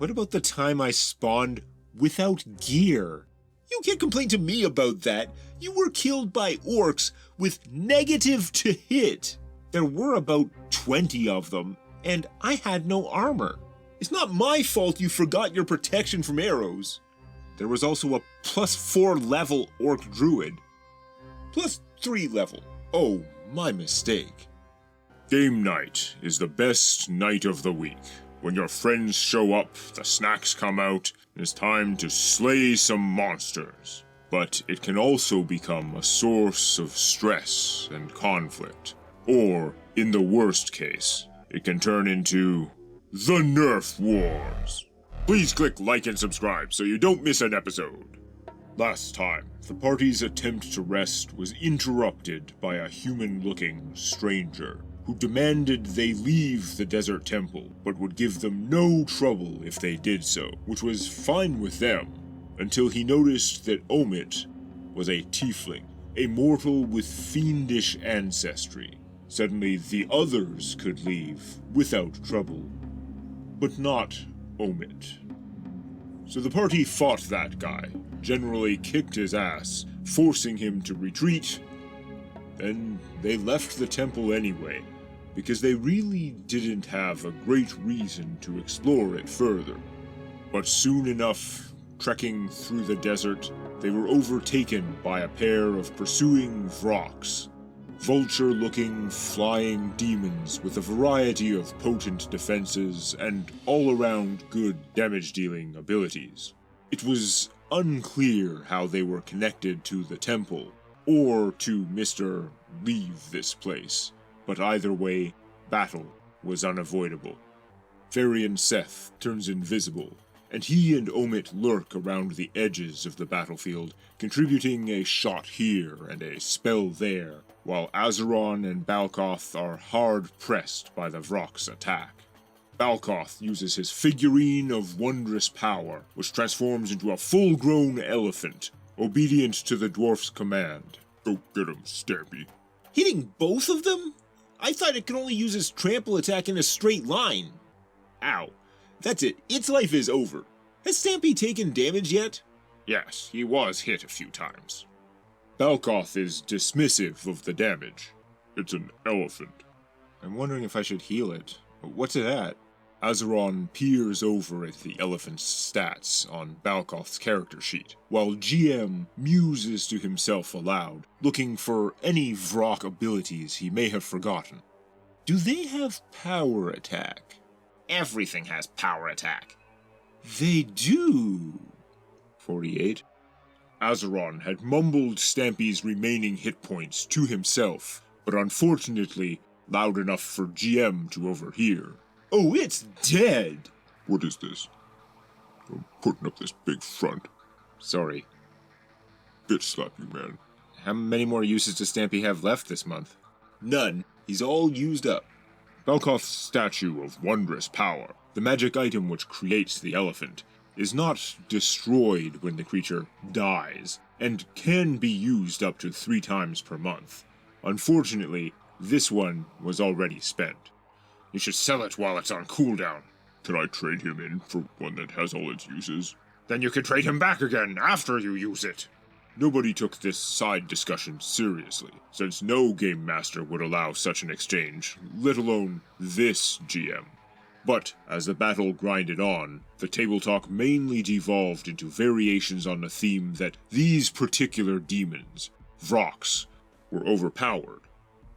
What about the time I spawned without gear? You can't complain to me about that. You were killed by orcs with negative to hit. There were about 20 of them, and I had no armor. It's not my fault you forgot your protection from arrows. There was also a +4 level orc druid. +3 level. Oh, my mistake. Game night is the best night of the week. When your friends show up, the snacks come out, and it's time to slay some monsters. But it can also become a source of stress and conflict. Or, in the worst case, it can turn into the NERF Wars. Please click like and subscribe so you don't miss an episode. Last time, the party's attempt to rest was interrupted by a human-looking stranger who demanded they leave the desert temple, but would give them no trouble if they did so, which was fine with them, until he noticed that Omit was a tiefling, a mortal with fiendish ancestry. Suddenly, the others could leave without trouble, but not Omit. So the party fought that guy, generally kicked his ass, forcing him to retreat. Then they left the temple anyway, because they really didn't have a great reason to explore it further. But soon enough, trekking through the desert, they were overtaken by a pair of pursuing Vroks, vulture-looking flying demons with a variety of potent defenses and all-around good damage-dealing abilities. It was unclear how they were connected to the temple, or to Mr. Leave this place, but either way, battle was unavoidable. Varian Seth turns invisible, and he and Omit lurk around the edges of the battlefield, contributing a shot here and a spell there, while Azeron and Balkoth are hard-pressed by the Vrok's attack. Balkoth uses his figurine of wondrous power, which transforms into a full-grown elephant, obedient to the dwarf's command. Go get him, Stampy. Hitting both of them? I thought it could only use its trample attack in a straight line. Ow. That's it. Its life is over. Has Stampy taken damage yet? Yes, he was hit a few times. Balkoth is dismissive of the damage. It's an elephant. I'm wondering if I should heal it. What's it at? Azeron peers over at the elephant's stats on Balkoth's character sheet, while GM muses to himself aloud, looking for any Vrok abilities he may have forgotten. Do they have power attack? Everything has power attack. They do. 48. Azeron had mumbled Stampy's remaining hit points to himself, but unfortunately loud enough for GM to overhear. Oh, it's dead! What is this? I'm putting up this big front. Sorry. Bitch slap you, man. How many more uses does Stampy have left this month? None. He's all used up. Balkoth's statue of wondrous power, the magic item which creates the elephant, is not destroyed when the creature dies, and can be used up to 3 times per month. Unfortunately, this one was already spent. You should sell it while it's on cooldown. Can I trade him in for one that has all its uses? Then you can trade him back again after you use it. Nobody took this side discussion seriously, since no game master would allow such an exchange, let alone this GM. But as the battle grinded on, the table talk mainly devolved into variations on the theme that these particular demons, Vroks, were overpowered.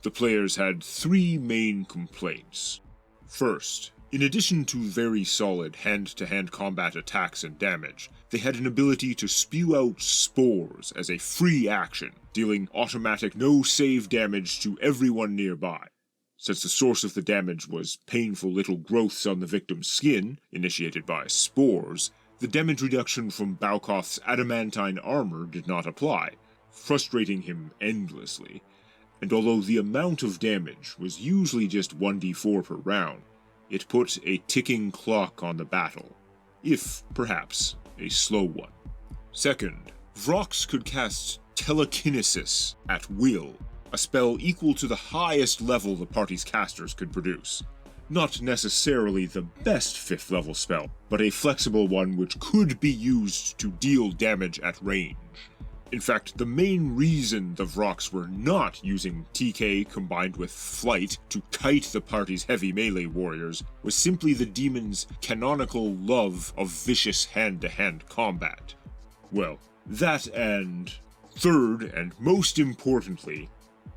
The players had 3 main complaints. First, in addition to very solid hand-to-hand combat attacks and damage, they had an ability to spew out spores as a free action, dealing automatic no-save damage to everyone nearby. Since the source of the damage was painful little growths on the victim's skin, initiated by spores, the damage reduction from Balkoth's adamantine armor did not apply, frustrating him endlessly. And although the amount of damage was usually just 1d4 per round, it put a ticking clock on the battle, if, perhaps, a slow one. Second, Vroks could cast telekinesis at will, a spell equal to the highest level the party's casters could produce. Not necessarily the best 5th level spell, but a flexible one which could be used to deal damage at range. In fact, the main reason the Vroks were not using TK combined with Flight to kite the party's heavy melee warriors was simply the demon's canonical love of vicious hand-to-hand combat. Well, that and third, and most importantly,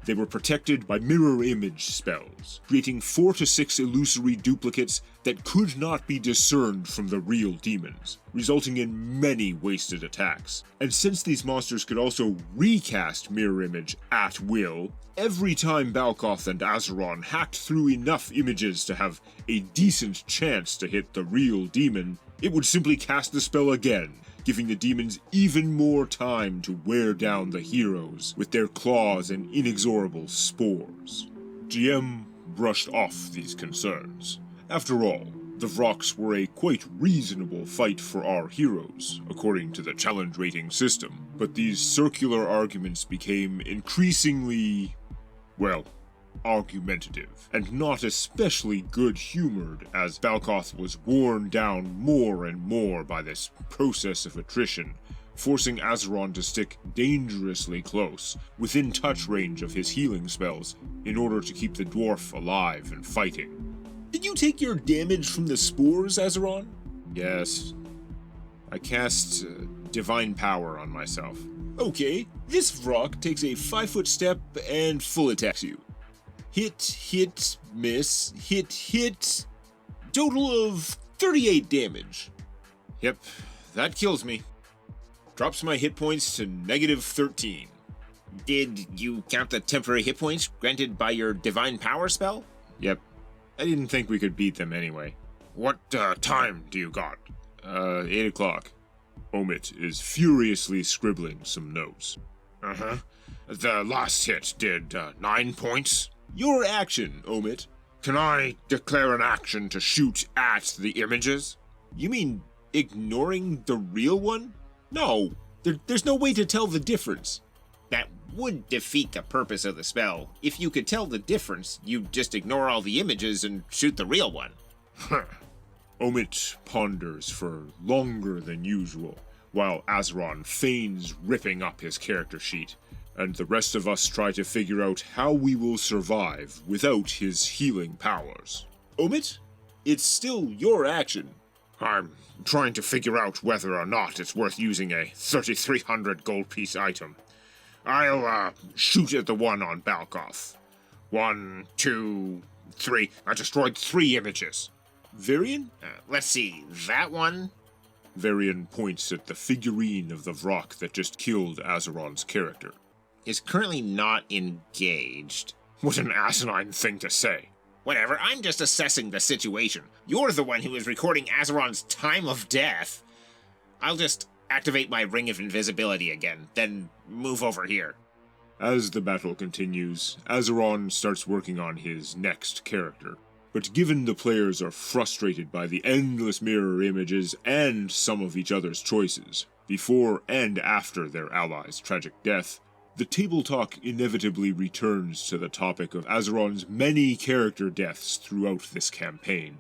they were protected by mirror image spells, creating 4 to 6 illusory duplicates that could not be discerned from the real demons, resulting in many wasted attacks. And since these monsters could also recast mirror image at will, every time Balkoth and Azeron hacked through enough images to have a decent chance to hit the real demon, it would simply cast the spell again, giving the demons even more time to wear down the heroes with their claws and inexorable spores. GM brushed off these concerns. After all, the Vroks were a quite reasonable fight for our heroes, according to the challenge rating system, but these circular arguments became increasingly, well, argumentative, and not especially good-humored as Balkoth was worn down more and more by this process of attrition, forcing Azeron to stick dangerously close, within touch range of his healing spells, in order to keep the dwarf alive and fighting. Did you take your damage from the spores, Azeron? Yes. I cast Divine Power on myself. Okay, this Vrok takes a 5-foot step and full attacks you. Hit, miss, hit. Total of 38 damage. Yep, that kills me. Drops my hit points to negative 13. Did you count the temporary hit points granted by your Divine Power spell? Yep. I didn't think we could beat them anyway. What time do you got? 8 o'clock. Omit is furiously scribbling some notes. The last hit did 9 points. Your action, Omit. Can I declare an action to shoot at the images? You mean ignoring the real one? No, there's no way to tell the difference. That would defeat the purpose of the spell. If you could tell the difference, you'd just ignore all the images and shoot the real one. Omit ponders for longer than usual, while Azeron feigns ripping up his character sheet, and the rest of us try to figure out how we will survive without his healing powers. Omit, it's still your action. I'm trying to figure out whether or not it's worth using a 3,300 gold piece item. I'll shoot at the one on Balkoth. 1, 2, 3. I destroyed 3 images. Varian? Let's see, that one? Varian points at the figurine of the Vrok that just killed Azeron's character. Is currently not engaged. What an asinine thing to say. Whatever, I'm just assessing the situation. You're the one who is recording Azeron's time of death. I'll just activate my Ring of Invisibility again, then move over here. As the battle continues, Azeron starts working on his next character. But given the players are frustrated by the endless mirror images and some of each other's choices, before and after their allies' tragic death, the table talk inevitably returns to the topic of Azeron's many character deaths throughout this campaign.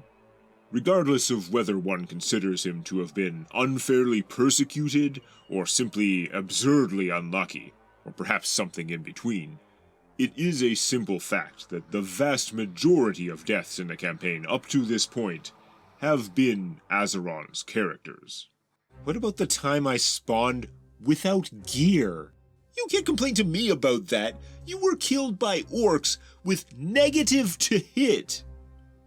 Regardless of whether one considers him to have been unfairly persecuted, or simply absurdly unlucky, or perhaps something in between, it is a simple fact that the vast majority of deaths in the campaign up to this point have been Azeron's characters. What about the time I spawned without gear? You can't complain to me about that. You were killed by orcs with negative to hit.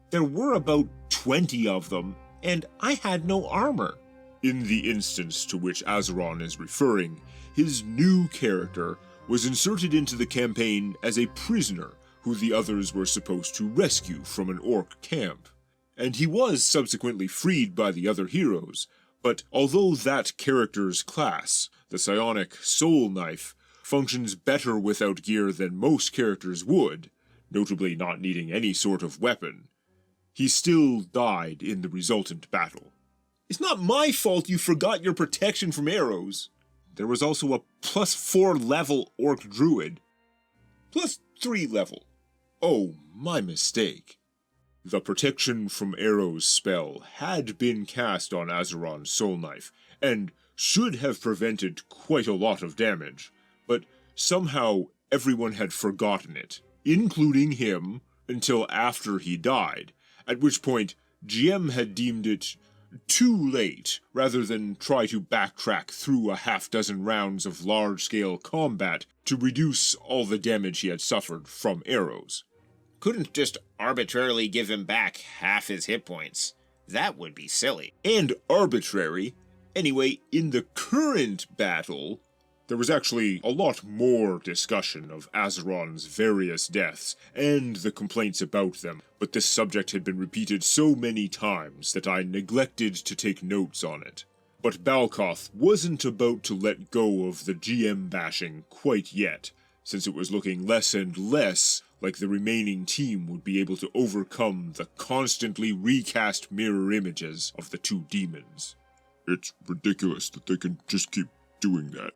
There were about 20 of them, and I had no armor. In the instance to which Azeron is referring, his new character was inserted into the campaign as a prisoner who the others were supposed to rescue from an orc camp. And he was subsequently freed by the other heroes, but although that character's class, the psionic soul knife, functions better without gear than most characters would, notably not needing any sort of weapon, he still died in the resultant battle. It's not my fault you forgot your protection from arrows. There was also a +4 level orc druid. +3 level. Oh, my mistake. The protection from arrows spell had been cast on Azeron's soul knife, and should have prevented quite a lot of damage, but somehow everyone had forgotten it, including him, until after he died, at which point GM had deemed it too late, rather than try to backtrack through a half-dozen rounds of large-scale combat to reduce all the damage he had suffered from arrows. Couldn't just arbitrarily give him back half his hit points. That would be silly. And arbitrary. Anyway, in the current battle, there was actually a lot more discussion of Azeron's various deaths and the complaints about them, but this subject had been repeated so many times that I neglected to take notes on it. But Balkoth wasn't about to let go of the GM bashing quite yet, since it was looking less and less like the remaining team would be able to overcome the constantly recast mirror images of the two demons. It's ridiculous that they can just keep doing that.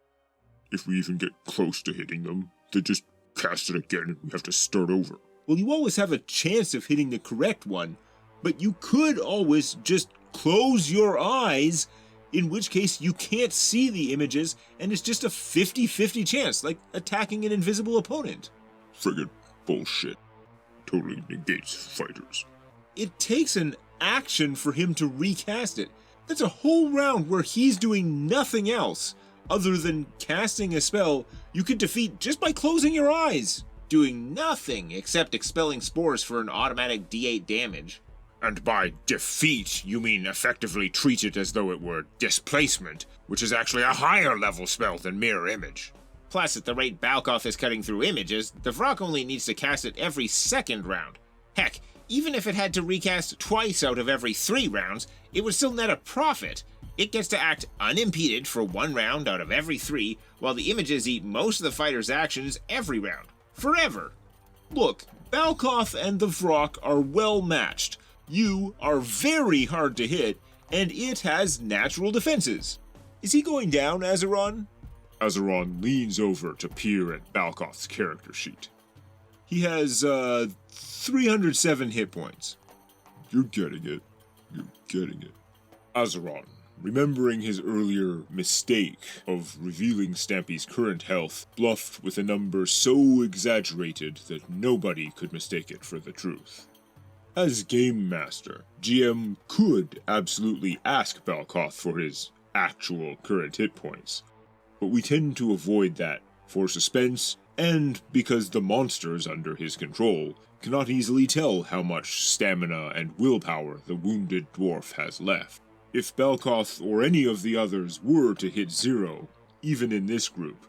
If we even get close to hitting them, they just cast it again and we have to start over. Well, you always have a chance of hitting the correct one, but you could always just close your eyes, in which case you can't see the images, and it's just a 50-50 chance, like attacking an invisible opponent. Friggin' bullshit. Totally negates fighters. It takes an action for him to recast it. That's a whole round where he's doing nothing else other than casting a spell you could defeat just by closing your eyes. Doing nothing except expelling spores for an automatic D8 damage. And by defeat, you mean effectively treat it as though it were displacement, which is actually a higher level spell than mirror image. Plus, at the rate Balkoth is cutting through images, the Vrock only needs to cast it every second round. Heck, even if it had to recast twice out of every 3 rounds, it would still net a profit. It gets to act unimpeded for 1 round out of every 3, while the images eat most of the fighter's actions every round. Forever. Look, Balkoth and the Vrock are well matched. You are very hard to hit, and it has natural defenses. Is he going down, Azeron? Azeron leans over to peer at Balkoth's character sheet. He has, 307 hit points. You're getting it. You're getting it. Azeron, remembering his earlier mistake of revealing Stampy's current health, bluffed with a number so exaggerated that nobody could mistake it for the truth. As Game Master, GM could absolutely ask Balkoth for his actual current hit points, but we tend to avoid that for suspense and because the monsters under his control cannot easily tell how much stamina and willpower the wounded dwarf has left. If Balkoth or any of the others were to hit 0, even in this group,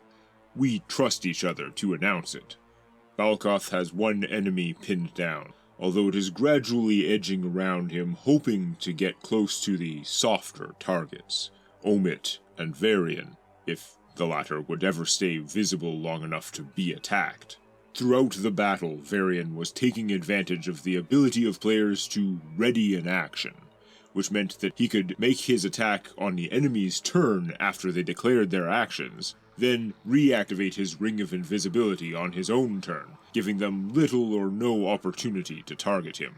we trust each other to announce it. Balkoth has one enemy pinned down, although it is gradually edging around him, hoping to get close to the softer targets, Omit and Varian, if the latter would ever stay visible long enough to be attacked. Throughout the battle, Varian was taking advantage of the ability of players to ready an action, which meant that he could make his attack on the enemy's turn after they declared their actions, then reactivate his Ring of Invisibility on his own turn, giving them little or no opportunity to target him.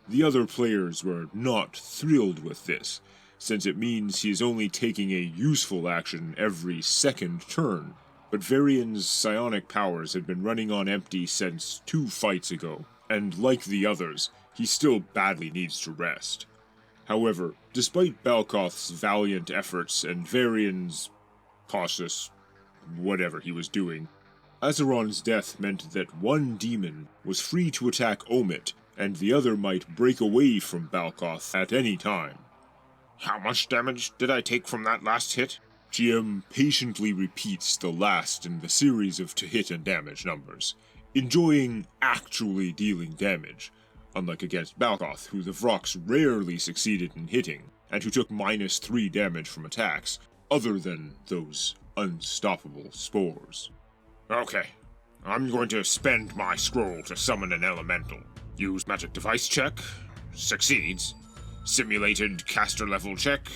The other players were not thrilled with this, since it means he is only taking a useful action every second turn, but Varian's psionic powers had been running on empty since 2 fights ago, and like the others, he still badly needs to rest. However, despite Balkoth's valiant efforts and Varian's cautious whatever he was doing, Azeron's death meant that one demon was free to attack Omit, and the other might break away from Balkoth at any time. How much damage did I take from that last hit? GM patiently repeats the last in the series of to-hit and damage numbers, enjoying actually dealing damage, unlike against Balkoth, who the Vrocks rarely succeeded in hitting, and who took -3 damage from attacks, other than those unstoppable spores. Okay, I'm going to spend my scroll to summon an elemental. Use magic device check. Succeeds. Simulated caster level check.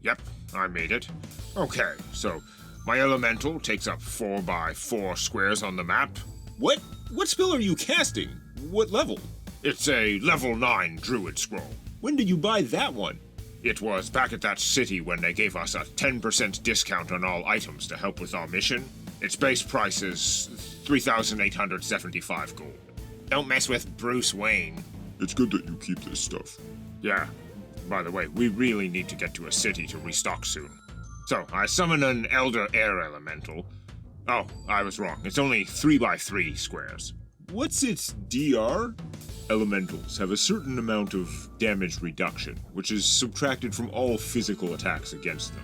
Yep, I made it. Okay, so my elemental takes up 4x4 squares on the map. What spell are you casting? What level? It's a level 9 druid scroll. When did you buy that one? It was back at that city when they gave us a 10% discount on all items to help with our mission. Its base price is 3,875 gold. Don't mess with Bruce Wayne. It's good that you keep this stuff. Yeah. By the way, we really need to get to a city to restock soon. So, I summon an Elder Air Elemental. Oh, I was wrong. It's only 3x3 squares. What's its DR? Elementals have a certain amount of damage reduction, which is subtracted from all physical attacks against them.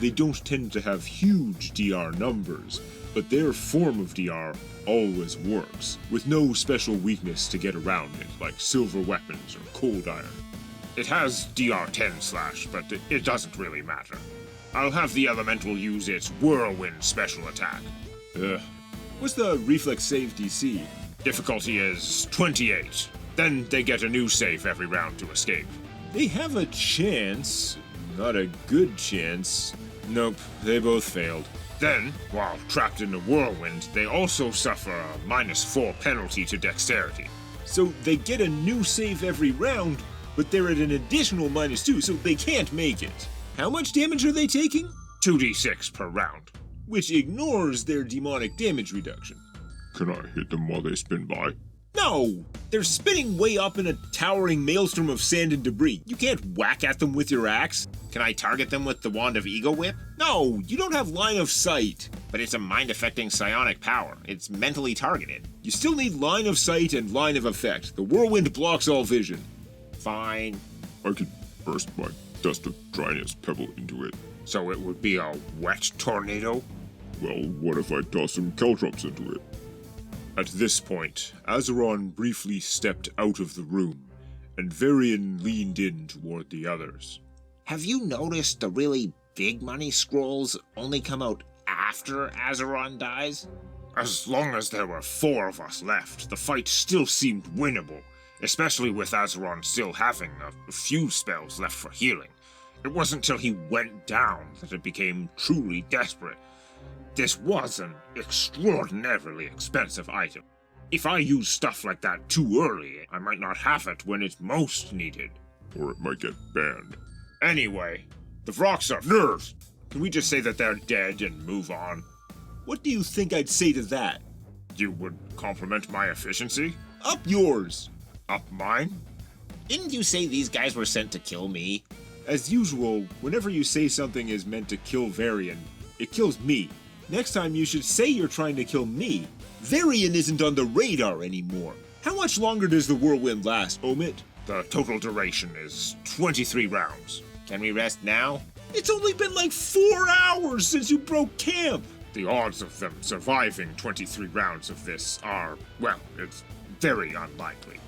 They don't tend to have huge DR numbers, but their form of DR always works, with no special weakness to get around it, like silver weapons or cold iron. It has DR10 slash, but it doesn't really matter. I'll have the elemental use its whirlwind special attack. What's the reflex save DC? Difficulty is 28. Then they get a new save every round to escape. They have a chance. Not a good chance. Nope, they both failed. Then, while trapped in the whirlwind, they also suffer a -4 penalty to dexterity. So they get a new save every round, but they're at an additional -2, so they can't make it. How much damage are they taking? 2d6 per round. Which ignores their demonic damage reduction. Can I hit them while they spin by? No! They're spinning way up in a towering maelstrom of sand and debris. You can't whack at them with your axe. Can I target them with the Wand of Ego Whip? No, you don't have line of sight. But it's a mind-affecting psionic power. It's mentally targeted. You still need line of sight and line of effect. The whirlwind blocks all vision. Fine. I could burst my dust of dryness pebble into it. So it would be a wet tornado? Well, what if I toss some caltrops into it? At this point, Azeron briefly stepped out of the room, and Varian leaned in toward the others. Have you noticed the really big money scrolls only come out after Azeron dies? As long as there were 4 of us left, the fight still seemed winnable, especially with Azeron still having a few spells left for healing. It wasn't till he went down that it became truly desperate. This was an extraordinarily expensive item. If I use stuff like that too early, I might not have it when it's most needed. Or it might get banned. Anyway, the Vroks are nerfed. Can we just say that they're dead and move on? What do you think I'd say to that? You would compliment my efficiency? Up yours! Up mine? Didn't you say these guys were sent to kill me? As usual, whenever you say something is meant to kill Varian, it kills me. Next time you should say you're trying to kill me. Varian isn't on the radar anymore. How much longer does the whirlwind last, Omit? The total duration is 23 rounds. Can we rest now? It's only been like 4 hours since you broke camp! The odds of them surviving 23 rounds of this are, well, it's very unlikely.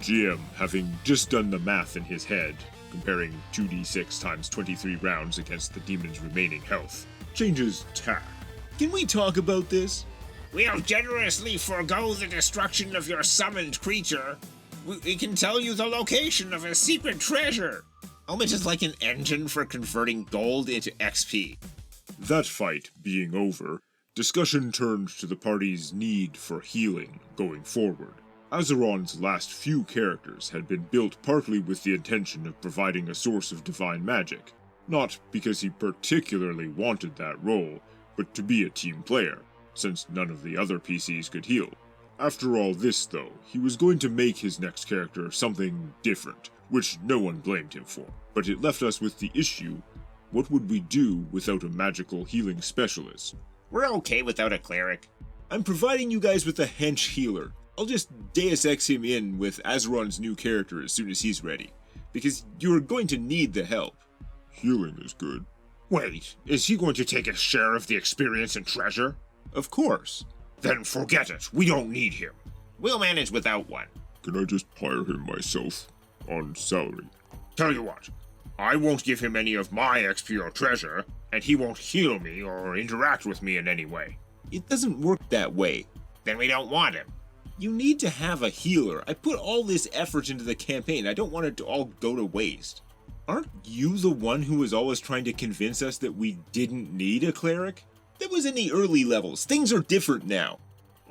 GM, having just done the math in his head, comparing 2d6 times 23 rounds against the demon's remaining health, changes tack. Can we talk about this? We'll generously forego the destruction of your summoned creature. We can tell you the location of a secret treasure. Omit is like an engine for converting gold into XP. That fight being over, discussion turned to the party's need for healing going forward. Azeron's last few characters had been built partly with the intention of providing a source of divine magic, not because he particularly wanted that role, but to be a team player, since none of the other PCs could heal. After all this, though, he was going to make his next character something different, which no one blamed him for. But it left us with the issue, what would we do without a magical healing specialist? We're okay without a cleric. I'm providing you guys with a hench healer. I'll just Deus Ex him in with Azeron's new character as soon as he's ready, because you're going to need the help. Healing is good. Wait, is he going to take a share of the experience and treasure? Of course. Then forget it. We don't need him. We'll manage without one. Can I just hire him myself? On salary. Tell you what, I won't give him any of my XP or treasure, and he won't heal me or interact with me in any way. It doesn't work that way. Then we don't want him. You need to have a healer. I put all this effort into the campaign. I don't want it to all go to waste. Aren't you the one who was always trying to convince us that we didn't need a cleric? That was in the early levels. Things are different now.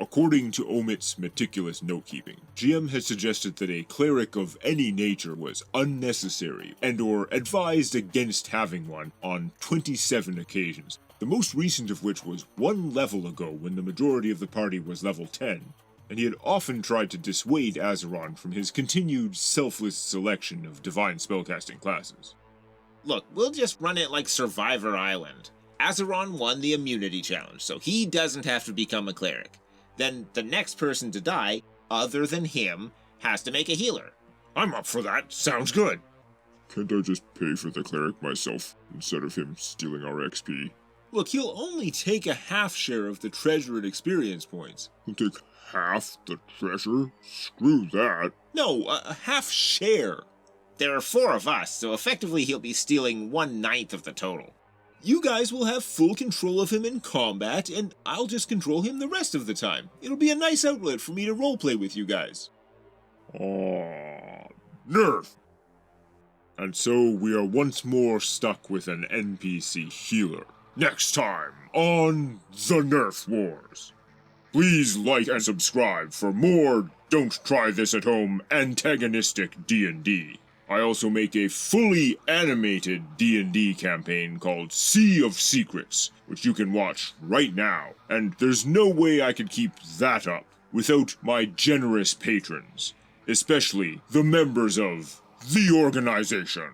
According to Omit's meticulous note-keeping, GM had suggested that a cleric of any nature was unnecessary and or advised against having one on 27 occasions, the most recent of which was 1 level ago when the majority of the party was level 10, and he had often tried to dissuade Azeron from his continued selfless selection of divine spellcasting classes. Look, we'll just run it like Survivor Island. Azeron won the immunity challenge, so he doesn't have to become a cleric. Then the next person to die, other than him, has to make a healer. I'm up for that. Sounds good. Can't I just pay for the cleric myself instead of him stealing our XP? Look, he'll only take a half share of the treasure and experience points. He'll take half the treasure? Screw that. No, a half share. There are 4 of us, so effectively he'll be stealing 1/9 of the total. You guys will have full control of him in combat, and I'll just control him the rest of the time. It'll be a nice outlet for me to roleplay with you guys. Nerf! And so we are once more stuck with an NPC healer. Next time on the Nerf Wars. Please like and subscribe for more Don't Try This at Home antagonistic D&D. I also make a fully animated D&D campaign called Sea of Secrets, which you can watch right now. And there's no way I could keep that up without my generous patrons, especially the members of the organization.